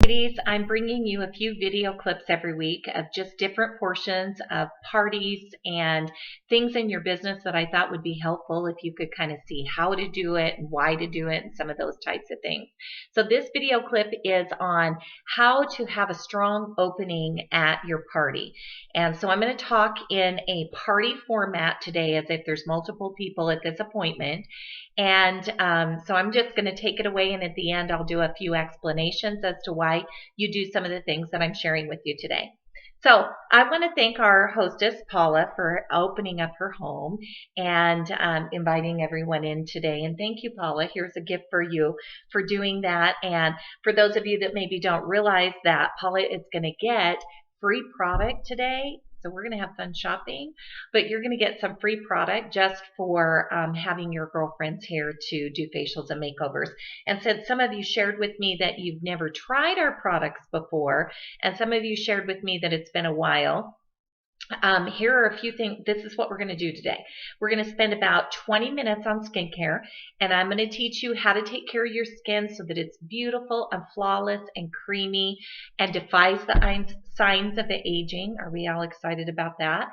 Ladies, I'm bringing you a few video clips every week of just different portions of parties and things in your business that I thought would be helpful if you could kind of see how to do it and why to do it and some of those types of things. So this video clip is on how to have a strong opening at your party. And so I'm going to talk in a party format today as if there's multiple people at this appointment. And so I'm just going to take it away, and at the end I'll do a few explanations as to why you do some of the things that I'm sharing with you today. So I want to thank our hostess, Paula, for opening up her home and inviting everyone in today. And thank you, Paula. Here's a gift for you for doing that. And for those of you that maybe don't realize that, Paula is going to get free product today. So we're going to have fun shopping, but you're going to get some free product just for having your girlfriends here to do facials and makeovers. And since some of you shared with me that you've never tried our products before, and some of you shared with me that it's been a while, here are a few things. This is what we're going to do today. We're going to spend about 20 minutes on skincare, and I'm going to teach you how to take care of your skin so that it's beautiful and flawless and creamy and defies the signs of aging. Are we all excited about that?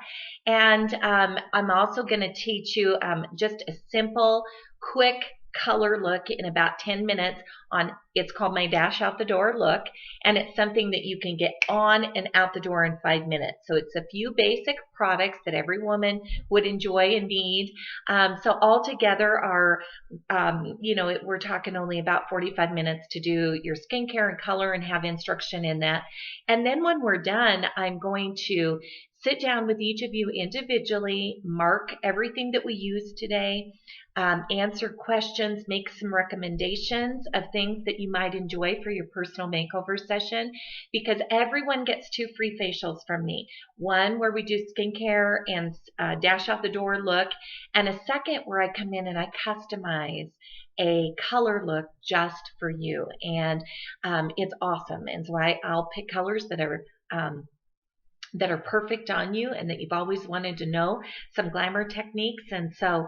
And I'm also going to teach you just a simple, quick color look in about 10 minutes on, it's called my dash out the door look, and it's something that you can get on and out the door in 5 minutes. So it's a few basic products that every woman would enjoy and need. So altogether are, we're talking only about 45 minutes to do your skincare and color and have instruction in that. And then when we're done, I'm going to sit down with each of you individually, mark everything that we used today, answer questions, make some recommendations of things that you might enjoy for your personal makeover session, because everyone gets 2 free facials from me. One where we do skincare and dash out the door look, and a second where I come in and I customize a color look just for you. And it's awesome. And so I'll pick colors that are perfect on you and that you've always wanted to know, some glamour techniques. And so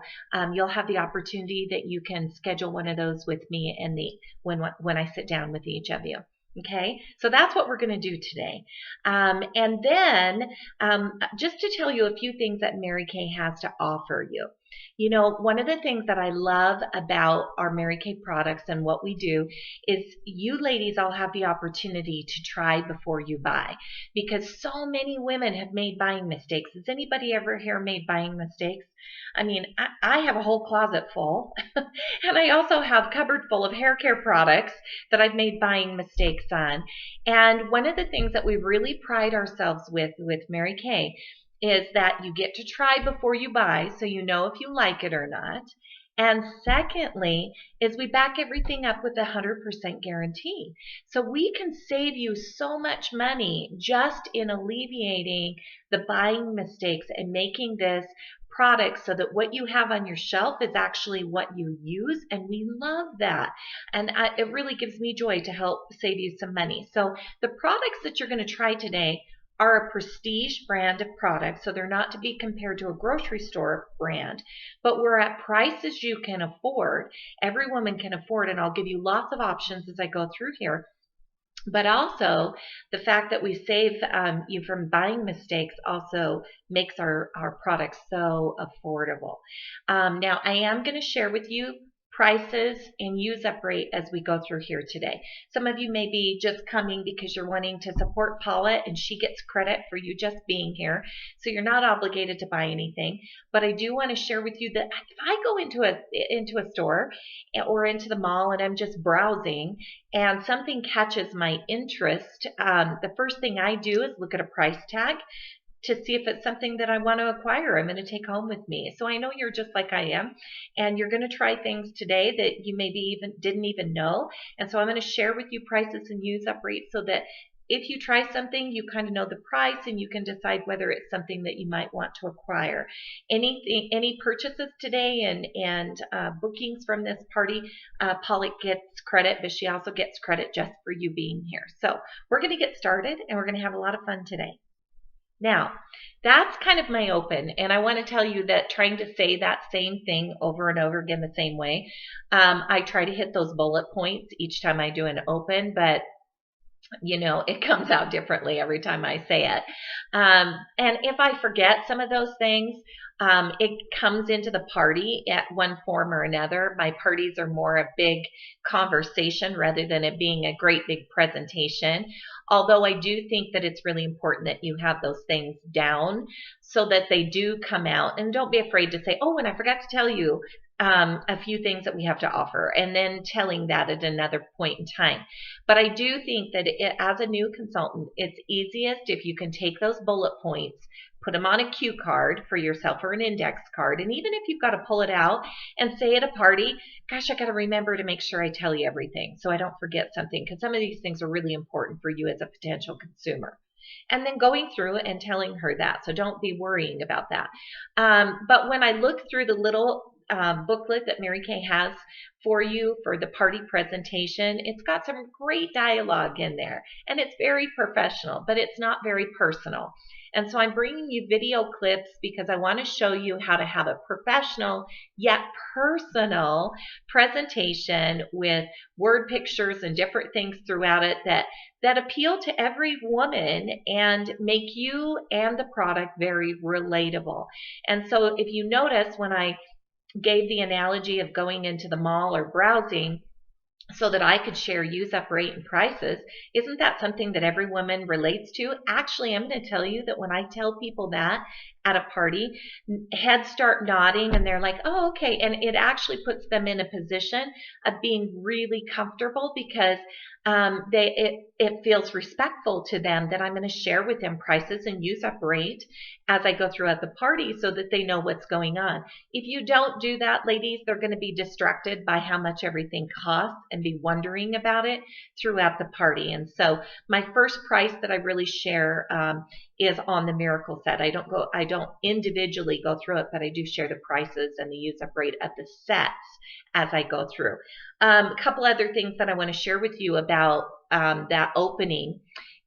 you'll have the opportunity that you can schedule one of those with me when I sit down with each of you. Okay, so that's what we're going to do today. And then just to tell you a few things that Mary Kay has to offer you. You know, one of the things that I love about our Mary Kay products and what we do is you ladies all have the opportunity to try before you buy, because so many women have made buying mistakes. Has anybody ever here made buying mistakes? I mean, I have a whole closet full, and I also have a cupboard full of hair care products that I've made buying mistakes on. And one of the things that we really pride ourselves with Mary Kay is that you get to try before you buy, so you know if you like it or not. And secondly, is we back everything up with a 100% guarantee. So we can save you so much money just in alleviating the buying mistakes and making this product so that what you have on your shelf is actually what you use, and we love that. And it really gives me joy to help save you some money. So the products that you're going to try today are a prestige brand of products, so they're not to be compared to a grocery store brand, but we're at prices you can afford. Every woman can afford, and I'll give you lots of options as I go through here. But also, the fact that we save you from buying mistakes also makes our products so affordable. Now, I am going to share with you prices and use up rate as we go through here today. Some of you may be just coming because you're wanting to support Paula, and she gets credit for you just being here. So you're not obligated to buy anything. But I do want to share with you that if I go into a store or into the mall and I'm just browsing and something catches my interest, the first thing I do is look at a price tag to see if it's something that I want to acquire, I'm going to take home with me. So I know you're just like I am, and you're going to try things today that you maybe didn't even know. And so I'm going to share with you prices and use up rates so that if you try something, you kind of know the price and you can decide whether it's something that you might want to acquire. Any purchases today and bookings from this party, Paula gets credit, but she also gets credit just for you being here. So we're going to get started, and we're going to have a lot of fun today. Now, that's kind of my open, and I want to tell you that trying to say that same thing over and over again the same way, I try to hit those bullet points each time I do an open, but It comes out differently every time I say it. And if I forget some of those things, it comes into the party at one form or another. My parties are more a big conversation rather than it being a great big presentation. Although I do think that it's really important that you have those things down so that they do come out. And don't be afraid to say, oh, and I forgot to tell you a few things that we have to offer, and then telling that at another point in time. But I do think that as a new consultant, it's easiest if you can take those bullet points, put them on a cue card for yourself or an index card. And even if you've got to pull it out and say at a party, gosh, I got to remember to make sure I tell you everything so I don't forget something, because some of these things are really important for you as a potential consumer. And then going through it and telling her that. So don't be worrying about that. But when I look through the little booklet that Mary Kay has for you for the party presentation, it's got some great dialogue in there, and it's very professional, but it's not very personal. And so I'm bringing you video clips because I want to show you how to have a professional yet personal presentation with word pictures and different things throughout it that appeal to every woman and make you and the product very relatable. And so if you notice, when I gave the analogy of going into the mall or browsing so that I could share use up rate and prices, isn't that something that every woman relates to? Actually, I'm going to tell you that when I tell people that at a party, heads start nodding and they're like, oh, okay. And it actually puts them in a position of being really comfortable because it feels respectful to them that I'm going to share with them prices and use up rate as I go throughout the party so that they know what's going on. If you don't do that, ladies, they're going to be distracted by how much everything costs and be wondering about it throughout the party. And so my first price that I really share is on the Miracle set. I don't individually go through it, but I do share the prices and the use up rate of the sets as I go through. A couple other things that I want to share with you about that opening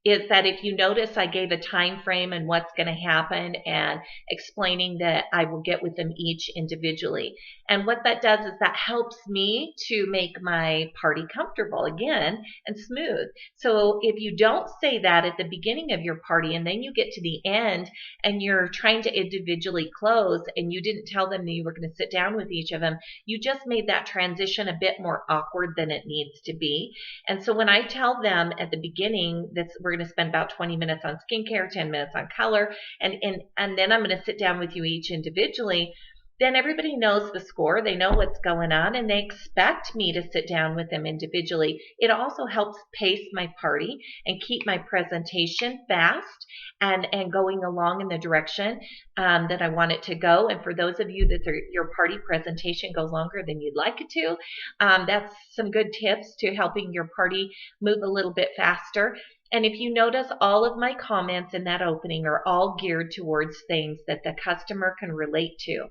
is that if you notice, I gave a time frame and what's going to happen and explaining that I will get with them each individually. And what that does is that helps me to make my party comfortable again and smooth. So if you don't say that at the beginning of your party and then you get to the end and you're trying to individually close and you didn't tell them that you were going to sit down with each of them, you just made that transition a bit more awkward than it needs to be. And so when I tell them at the beginning that we're going to spend about 20 minutes on skincare, 10 minutes on color, and then I'm going to sit down with you each individually, then everybody knows the score. They know what's going on, and they expect me to sit down with them individually. It also helps pace my party and keep my presentation fast and going along in the direction that I want it to go. And for those of you that your party presentation goes longer than you'd like it to, that's some good tips to helping your party move a little bit faster. And if you notice, all of my comments in that opening are all geared towards things that the customer can relate to.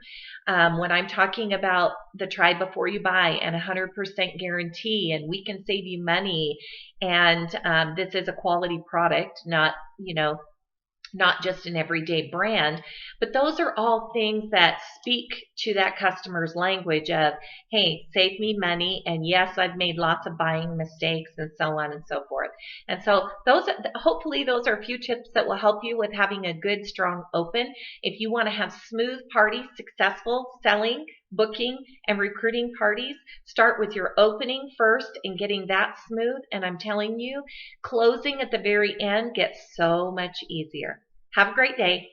When I'm talking about the try before you buy and 100% guarantee, and we can save you money, and this is a quality product, not just an everyday brand, but those are all things that speak to that customer's language of, hey, save me money, and yes, I've made lots of buying mistakes, and so on and so forth. And so hopefully those are a few tips that will help you with having a good, strong open. If you want to have smooth parties, successful selling, booking, and recruiting parties, start with your opening first and getting that smooth. And I'm telling you, closing at the very end gets so much easier. Have a great day.